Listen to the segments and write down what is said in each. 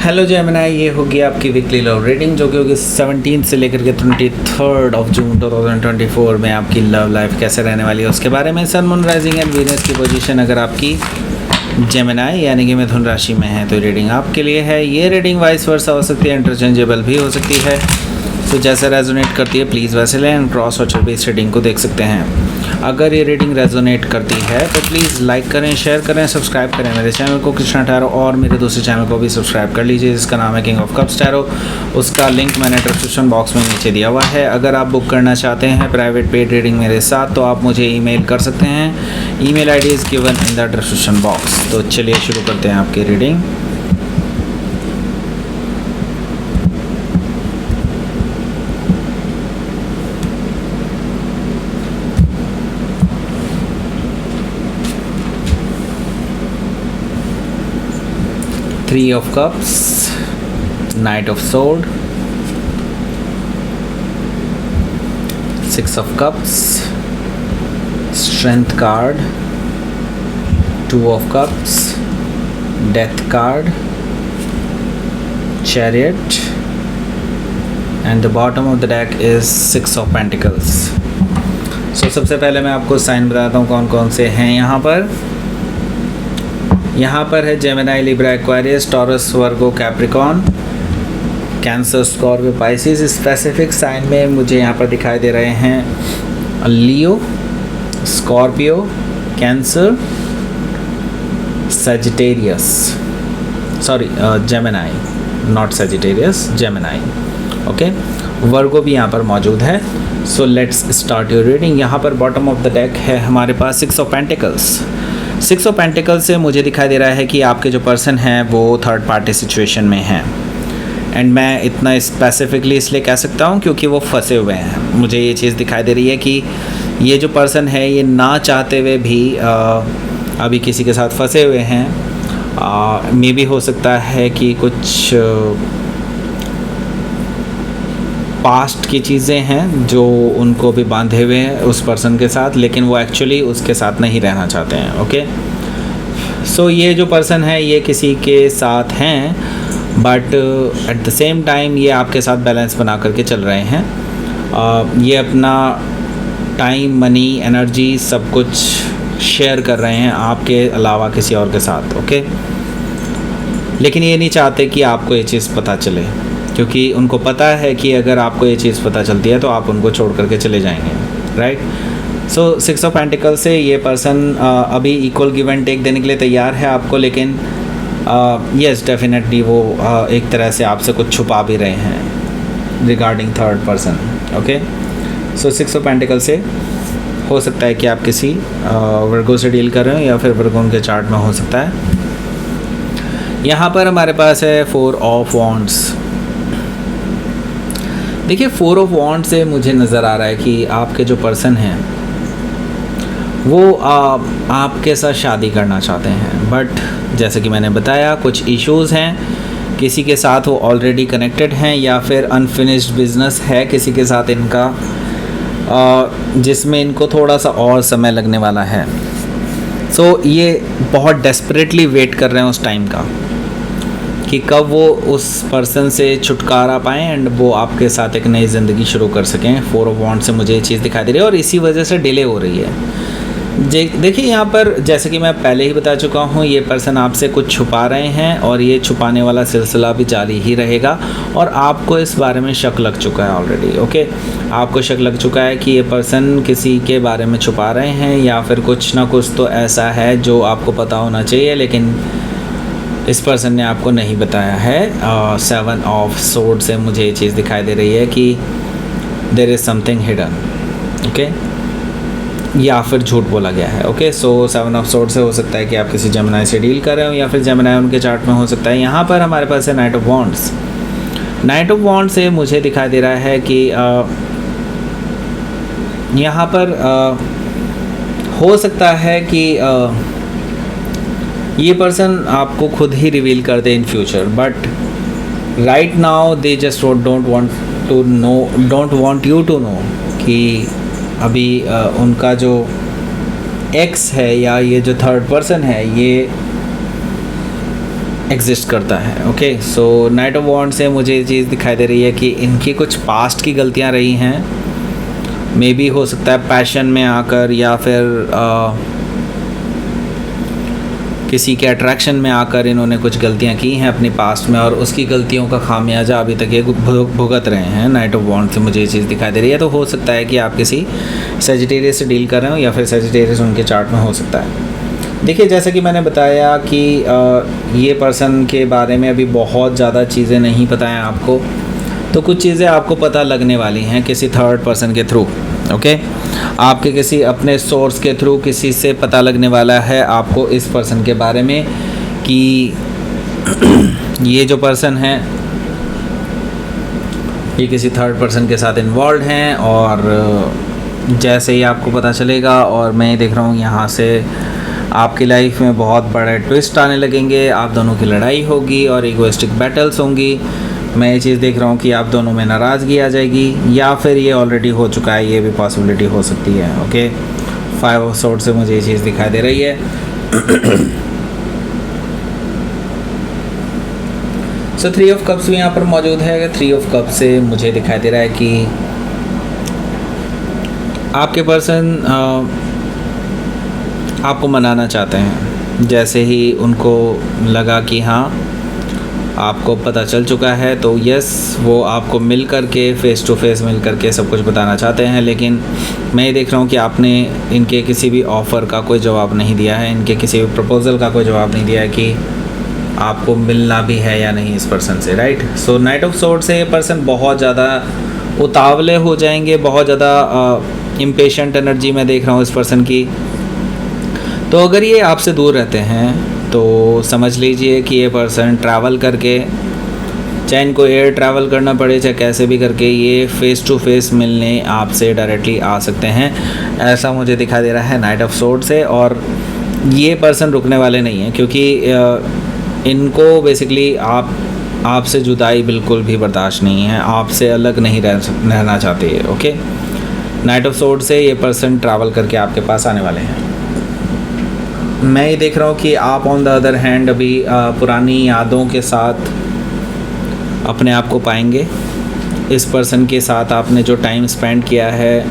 Hello Gemini, ये होगी आपकी वीकली लव रीडिंग जो कि होगी 17 से लेकर के 23 ऑफ जून 2024 में आपकी लव लाइफ कैसे रहने वाली है उसके बारे में। Sun moon rising and Venus की पोजीशन अगर आपकी जेमिनी यानी कि मिथुन राशि में है तो रीडिंग आपके लिए है। ये रीडिंग वाइस वर्सा हो सकती है, इंटरचेंजेबल भी हो सकती है, तो जैसे रेजोनेट करती है प्लीज़ वैसे लें एंड क्रॉस वॉचर भी इस रीडिंग को देख सकते हैं। अगर ये रीडिंग रेजोनेट करती है तो प्लीज़ लाइक करें, शेयर करें, सब्सक्राइब करें मेरे चैनल को कृष्णा टैरो, और मेरे दूसरे चैनल को भी सब्सक्राइब कर लीजिए जिसका नाम है किंग ऑफ कप्स टैरो। उसका लिंक मैंने डिस्क्रिप्शन बॉक्स में नीचे दिया हुआ है। अगर आप बुक करना चाहते हैं प्राइवेट पेड रीडिंग मेरे साथ तो आप मुझे ईमेल कर सकते हैं। Email ID is given in the description box. तो चलिए शुरू करते हैं आपकी reading. Three of Cups, Knight of Sword, Six of Cups, Strength card, Two of Cups, Death card, Chariot, and the bottom of the deck is Six of Pentacles. So सबसे पहले मैं आपको साइन बताता हूँ कौन कौन से हैं यहाँ पर है Gemini, Libra, Aquarius, Taurus, Virgo, Capricorn, Cancer, Scorpio, Pisces. Specific sign में मुझे यहाँ पर दिखाई दे रहे हैं Leo, Scorpio, Cancer, Sagittarius, sorry Gemini, not Sagittarius, Gemini. Okay, Virgo भी यहाँ पर मौजूद है। So let's start your reading. यहाँ पर बॉटम ऑफ द डेक है हमारे पास six of pentacles. Six of pentacles से मुझे दिखाई दे रहा है कि आपके जो पर्सन हैं वो थर्ड पार्टी सिचुएशन में हैं। एंड मैं इतना स्पेसिफिकली इसलिए कह सकता हूँ क्योंकि वो फंसे हुए हैं। मुझे ये चीज़ दिखाई दे रही है कि ये जो पर्सन है ये ना चाहते हुए भी अभी किसी के साथ फंसे हुए हैं। मे भी हो सकता है कि कुछ पास्ट की चीज़ें हैं जो उनको भी बांधे हुए हैं उस पर्सन के साथ, लेकिन वो एक्चुअली उसके साथ नहीं रहना चाहते हैं। ओके, सो ये जो पर्सन है ये किसी के साथ हैं but at the same time ये आपके साथ बैलेंस बना करके चल रहे हैं। ये अपना टाइम, मनी, एनर्जी सब कुछ शेयर कर रहे हैं आपके अलावा किसी और के साथ। ओके, लेकिन ये नहीं चाहते कि आपको ये चीज़ पता चले क्योंकि उनको पता है कि अगर आपको ये चीज़ पता चलती है तो आप उनको छोड़ करके चले जाएंगे। Right, so six of pentacle से ये पर्सन अभी इक्वल गिव एंड टेक देने के लिए तैयार है आपको, लेकिन यस डेफिनेटली वो एक तरह से आपसे कुछ छुपा भी रहे हैं regarding third person. Okay, so six of pentacle से हो सकता है कि आप किसी वर्गो से डील कर रहे हो या फिर वर्गो के चार्ट में हो सकता है। यहाँ पर हमारे पास है फोर ऑफ वॉन्ड्स। देखिए, फोर ऑफ वॉन्ड से मुझे नज़र आ रहा है कि आपके जो पर्सन हैं वो आपके साथ शादी करना चाहते हैं, बट जैसे कि मैंने बताया कुछ इश्यूज़ हैं। किसी के साथ वो ऑलरेडी कनेक्टेड हैं या फिर अनफिनिश्ड बिजनेस है किसी के साथ इनका, जिसमें इनको थोड़ा सा और समय लगने वाला है। सो ये बहुत डेस्परेटली वेट कर रहे हैं उस टाइम का कि कब वो उस पर्सन से छुटकारा पाएँ एंड वो आपके साथ एक नई ज़िंदगी शुरू कर सकें। फोर ऑफ वॉन्ड से मुझे ये चीज़ दिखाई दे रही है और इसी वजह से डिले हो रही है। देखिए, यहाँ पर जैसे कि मैं पहले ही बता चुका हूँ ये पर्सन आपसे कुछ छुपा रहे हैं और ये छुपाने वाला सिलसिला भी जारी ही रहेगा और आपको इस बारे में शक लग चुका है ऑलरेडी। ओके, आपको शक लग चुका है कि ये पर्सन किसी के बारे में छुपा रहे हैं या फिर कुछ ना कुछ तो ऐसा है जो आपको पता होना चाहिए लेकिन इस पर्सन ने आपको नहीं बताया है। सेवन ऑफ सोर्ड से मुझे ये चीज़ दिखाई दे रही है कि there is something hidden. Okay, या फिर झूठ बोला गया है। Okay, so seven of sword से हो सकता है कि आप किसी जेमिनी से डील कर रहे हो या फिर जेमिनी उनके चार्ट में हो सकता है। यहाँ पर हमारे पास है knight of wands. Knight of wand से मुझे दिखाई दे रहा है कि यहाँ पर हो सकता है कि ये पर्सन आपको खुद ही रिवील कर दे in future, but right now they just don't want you to know कि अभी उनका जो एक्स है या ये जो थर्ड पर्सन है ये एग्जिस्ट करता है। Okay, so night of wand से मुझे ये चीज़ दिखाई दे रही है कि इनकी कुछ पास्ट की गलतियां रही हैं, मे बी हो सकता है पैशन में आकर या फिर किसी के अट्रैक्शन में आकर इन्होंने कुछ गलतियां की हैं अपनी पास्ट में, और उसकी गलतियों का खामियाजा अभी तक ये भुगत रहे हैं। नाइट ऑफ वॉन्ड से मुझे ये चीज़ दिखाई दे रही है। तो हो सकता है कि आप किसी सजिटेरियस से डील कर रहे हो या फिर सजिटेरियस उनके चार्ट में हो सकता है। देखिए, जैसा कि मैंने बताया कि ये पर्सन के बारे में अभी बहुत ज़्यादा चीज़ें नहीं पता हैं आपको, तो कुछ चीज़ें आपको पता लगने वाली हैं किसी थर्ड पर्सन के थ्रू। ओके, आपके किसी अपने सोर्स के थ्रू किसी से पता लगने वाला है आपको इस पर्सन के बारे में कि ये जो पर्सन है ये किसी थर्ड पर्सन के साथ इन्वॉल्व हैं। और जैसे ही आपको पता चलेगा, और मैं देख रहा हूँ यहाँ से आपकी लाइफ में बहुत बड़े ट्विस्ट आने लगेंगे, आप दोनों की लड़ाई होगी और इगोइस्टिक बैटल्स होंगी। मैं ये चीज़ देख रहा हूँ कि आप दोनों में नाराज़गी आ जाएगी, या फिर ये ऑलरेडी हो चुका है, ये भी पॉसिबिलिटी हो सकती है। ओके, 5 ऑफ सोर्ड से मुझे ये चीज़ दिखाई दे रही है। सो 3 ऑफ कप्स भी यहाँ पर मौजूद है। 3 ऑफ कप्स से मुझे दिखाई दे रहा है कि आपके पर्सन आपको मनाना चाहते हैं। जैसे ही उनको लगा कि हाँ आपको पता चल चुका है, तो यस, वो आपको मिल कर के फेस टू फेस मिल कर के सब कुछ बताना चाहते हैं। लेकिन मैं ये देख रहा हूँ कि आपने इनके किसी भी ऑफ़र का कोई जवाब नहीं दिया है, इनके किसी भी प्रपोज़ल का कोई जवाब नहीं दिया है कि आपको मिलना भी है या नहीं इस पर्सन से, right. So night of sword से ये पर्सन बहुत ज़्यादा उतावले हो जाएंगे, बहुत ज़्यादा इम्पेशेंट एनर्जी मैं देख रहा हूँ इस पर्सन की। तो अगर ये आपसे दूर रहते हैं तो समझ लीजिए कि ये पर्सन ट्रैवल करके, चाहे इनको एयर ट्रैवल करना पड़े चाहे कैसे भी करके, ये फ़ेस टू फेस मिलने आपसे डायरेक्टली आ सकते हैं, ऐसा मुझे दिखाई दे रहा है नाइट ऑफ सोर्ड से। और ये पर्सन रुकने वाले नहीं हैं, क्योंकि इनको बेसिकली आपसे जुदाई बिल्कुल भी बर्दाश्त नहीं है, आपसे अलग नहीं रहना चाहते हैं। ओके, नाइट ऑफ सोर्ड से ये पर्सन ट्रैवल करके आपके पास आने वाले हैं। मैं ये देख रहा हूँ कि आप ऑन द अदर हैंड अभी पुरानी यादों के साथ अपने आप को पाएंगे। इस पर्सन के साथ आपने जो टाइम स्पेंड किया है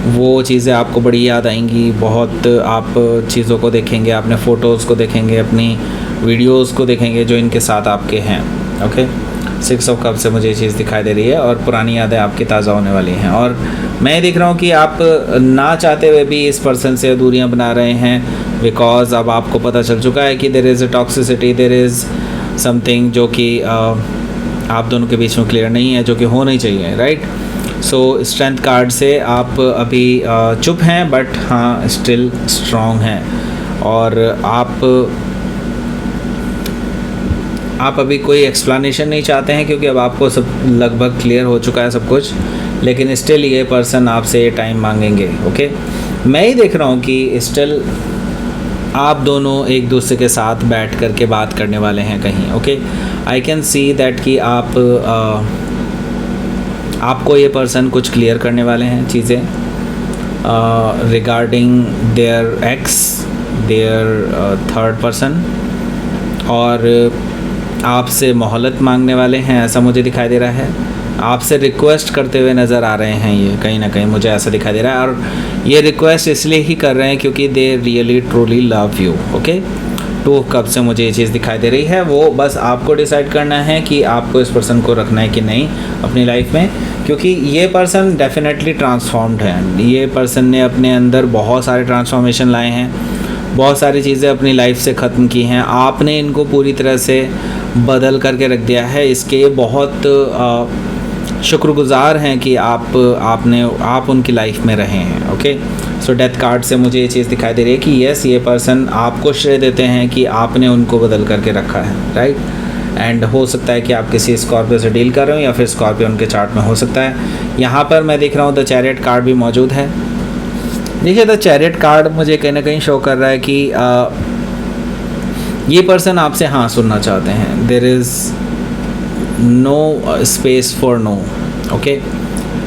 वो चीज़ें आपको बड़ी याद आएंगी। बहुत आप चीज़ों को देखेंगे, अपने फ़ोटोज़ को देखेंगे, अपनी वीडियोज़ को देखेंगे जो इनके साथ आपके हैं। ओके, 6 ऑफ कप से मुझे ये चीज़ दिखाई दे रही है और पुरानी यादें आपकी ताज़ा होने वाली हैं। और मैं देख रहा हूँ कि आप ना चाहते हुए भी इस पर्सन से दूरियां बना रहे हैं, बिकॉज़ अब आपको पता चल चुका है कि there is a toxicity, there is something जो कि आप दोनों के बीच में क्लियर नहीं है, जो कि होना ही चाहिए, राइट। सो स्ट्रेंथ कार्ड से आप अभी चुप हैं, बट हाँ स्टिल स्ट्रॉन्ग हैं। और आप अभी कोई एक्सप्लेनेशन नहीं चाहते हैं, क्योंकि अब आपको सब लगभग क्लियर हो चुका है सब कुछ, लेकिन स्टिल ये पर्सन आपसे टाइम मांगेंगे। ओके, मैं ही देख रहा हूँ कि स्टिल आप दोनों एक दूसरे के साथ बैठ कर के बात करने वाले हैं कहीं। Okay, I can see that कि आपको ये पर्सन कुछ क्लियर करने वाले हैं चीज़ें regarding their x, there third person, और आपसे मोहलत मांगने वाले हैं, ऐसा मुझे दिखाई दे रहा है। आपसे रिक्वेस्ट करते हुए नज़र आ रहे हैं ये, कहीं ना कहीं मुझे ऐसा दिखाई दे रहा है। और ये रिक्वेस्ट इसलिए ही कर रहे हैं क्योंकि they really truly love you. Okay, 2 कब से मुझे ये चीज़ दिखाई दे रही है। वो बस आपको डिसाइड करना है कि आपको इस पर्सन को रखना है कि नहीं अपनी लाइफ में, क्योंकि ये पर्सन डेफिनेटली ट्रांसफॉर्म्ड है। ये पर्सन ने अपने अंदर बहुत सारे ट्रांसफॉर्मेशन लाए हैं, बहुत सारी चीज़ें अपनी लाइफ से ख़त्म की हैं। आपने इनको पूरी तरह से बदल करके रख दिया है। इसके बहुत शुक्रगुजार हैं कि आप उनकी लाइफ में रहे हैं। ओके, सो डेथ कार्ड से मुझे ये चीज़ दिखाई दे रही है कि यस, ये पर्सन आपको श्रेय देते हैं कि आपने उनको बदल करके रखा है, राइट। एंड हो सकता है कि आप किसी स्कॉर्पियो से डील कर रहे हो, या फिर स्कॉर्पियो उनके चार्ट में हो सकता है। यहाँ पर मैं देख रहा हूँ द चैरियट कार्ड भी मौजूद है। देखिए, द चैरियट कार्ड मुझे कहीं ना कहीं शो कर रहा है कि ये पर्सन आपसे हाँ सुनना चाहते हैं। There is no space for no, okay,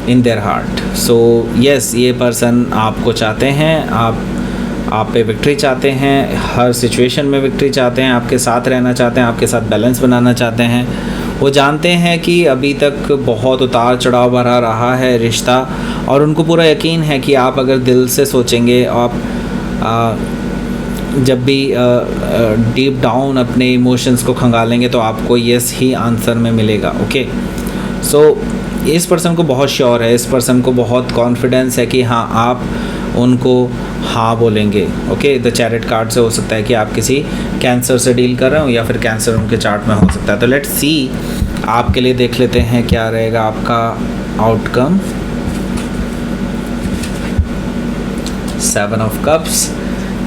in their heart. So yes, ये पर्सन आपको चाहते हैं, आप आप पे विक्ट्री चाहते हैं, हर सिचुएशन में विक्ट्री चाहते हैं, आपके साथ रहना चाहते हैं, आपके साथ बैलेंस बनाना चाहते हैं। वो जानते हैं कि अभी तक बहुत उतार चढ़ाव भरा रहा है रिश्ता, और उनको पूरा यकीन है कि आप अगर दिल से सोचेंगे, आप जब भी डीप डाउन अपने इमोशंस को खंगालेंगे तो आपको यस ही आंसर में मिलेगा। ओके, सो इस पर्सन को बहुत श्योर है, इस पर्सन को बहुत कॉन्फिडेंस है कि हाँ आप उनको हाँ बोलेंगे। ओके, द चैरिट कार्ड से हो सकता है कि आप किसी कैंसर से डील कर रहे हो, या फिर कैंसर उनके चार्ट में हो सकता है। तो लेट्स सी, आपके लिए देख लेते हैं क्या रहेगा आपका आउटकम। 7 of cups.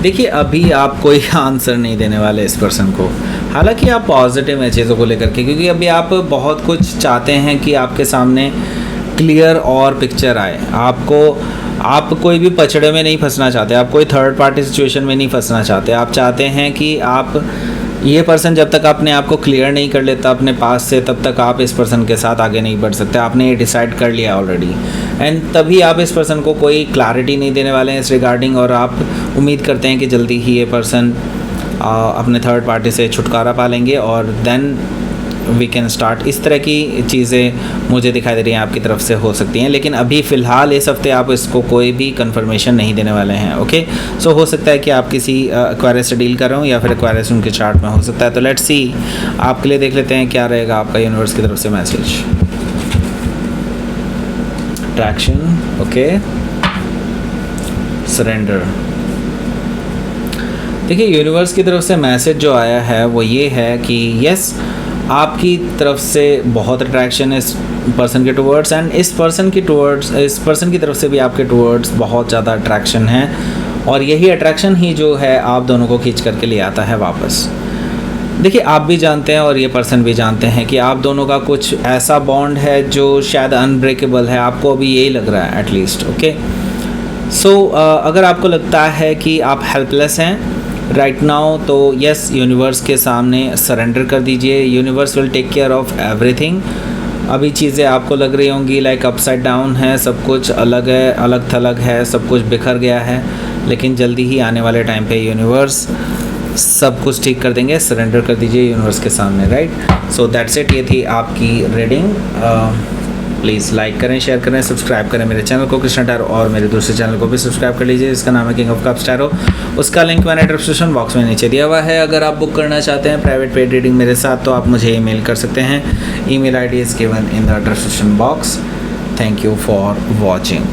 देखिए, अभी आप कोई आंसर नहीं देने वाले इस पर्सन को, हालांकि आप पॉजिटिव हैं चीज़ों को लेकर के, क्योंकि अभी आप बहुत कुछ चाहते हैं कि आपके सामने क्लियर और पिक्चर आए। आप कोई भी पचड़े में नहीं फंसना चाहते, आप कोई थर्ड पार्टी सिचुएशन में नहीं फंसना चाहते। आप चाहते हैं कि आप, ये पर्सन जब तक अपने आप को क्लियर नहीं कर लेता अपने पास से, तब तक आप इस पर्सन के साथ आगे नहीं बढ़ सकते। आपने ये डिसाइड कर लिया ऑलरेडी, एंड तभी आप इस पर्सन को कोई क्लैरिटी नहीं देने वाले हैं इस रिगार्डिंग, और आप उम्मीद करते हैं कि जल्दी ही ये पर्सन अपने थर्ड पार्टी से छुटकारा पा लेंगे, और देन वी कैन स्टार्ट। इस तरह की चीज़ें मुझे दिखाई दे रही हैं आपकी तरफ से हो सकती हैं, लेकिन अभी फ़िलहाल इस हफ्ते आप इसको कोई भी कंफर्मेशन नहीं देने वाले हैं। ओके, सो हो सकता है कि आप किसी एक्वायरस से डील कर रहे हो, या फिर एक्वायरस उनके चार्ट में हो सकता है। तो लेट्स सी, आपके लिए देख लेते हैं क्या रहेगा आपका यूनिवर्स की तरफ से मैसेज। Attraction, okay, surrender. देखिए, यूनिवर्स की तरफ से मैसेज जो आया है वो ये है कि यस, आपकी तरफ से बहुत अट्रैक्शन है इस पर्सन के टुवर्ड्स, एंड इस पर्सन की तरफ से भी आपके टुवर्ड्स बहुत ज़्यादा अट्रैक्शन है, और यही अट्रैक्शन ही जो है आप दोनों को खींच करके ले आता है वापस। देखिए, आप भी जानते हैं और ये पर्सन भी जानते हैं कि आप दोनों का कुछ ऐसा बॉन्ड है जो शायद अनब्रेकेबल है, आपको अभी यही लग रहा है एटलीस्ट। ओके, सो अगर आपको लगता है कि आप हेल्पलेस हैं राइट नाउ, तो यस, यूनिवर्स के सामने सरेंडर कर दीजिए। Universe will take care of everything. अभी चीज़ें आपको लग रही होंगी लाइक अपसाइड डाउन है, सब कुछ अलग है, अलग थलग है, सब कुछ बिखर गया है, लेकिन जल्दी ही आने वाले टाइम पे यूनिवर्स सब कुछ ठीक कर देंगे। सरेंडर कर दीजिए यूनिवर्स के सामने, राइट। सो दैट्स इट, ये थी आपकी रीडिंग। प्लीज़ लाइक करें, शेयर करें, सब्सक्राइब करें मेरे चैनल को कृष्णा टैरो, और मेरे दूसरे चैनल को भी सब्सक्राइब कर लीजिए, इसका नाम है किंग ऑफ कप्स टैरो। उसका लिंक मैंने डिस्क्रिप्शन बॉक्स में नीचे दिया हुआ है। अगर आप बुक करना चाहते हैं प्राइवेट पेड रीडिंग मेरे साथ, तो आप मुझे ईमेल कर सकते हैं। Email ID is given in the description box. Thank you for watching.